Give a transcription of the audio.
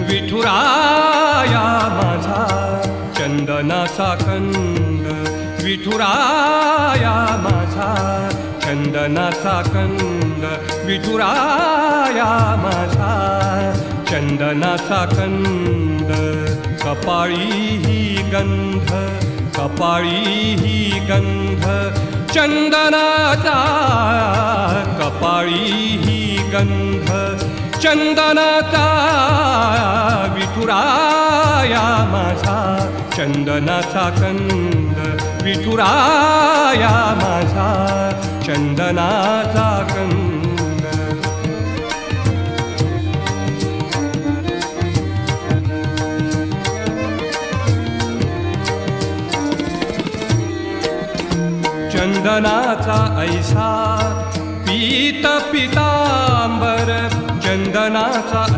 विठुराया माझा चंदनाचा कंद, विठुराया माझा चंदनाचा कंद, विठुराया माझा चंदनाचा कंद. कपाळी ही गंध, कपाळी ही गंध चंदनाचा, कपाळी ही गंध चंदनाचा. विठुराया माझा चंदनाचा कंद, विठुराया माझा चंदनाचा कंद. चंदनाचा ऐसा पीत पितांबर, चंदनाचा